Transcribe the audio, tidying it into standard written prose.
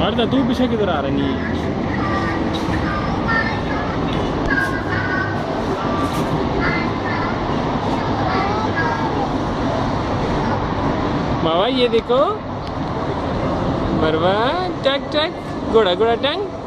अर्दा तू पीछे किधर आ रही है? मामा ये देखो, मरवा टक टक, घोड़ा घोड़ा टंग।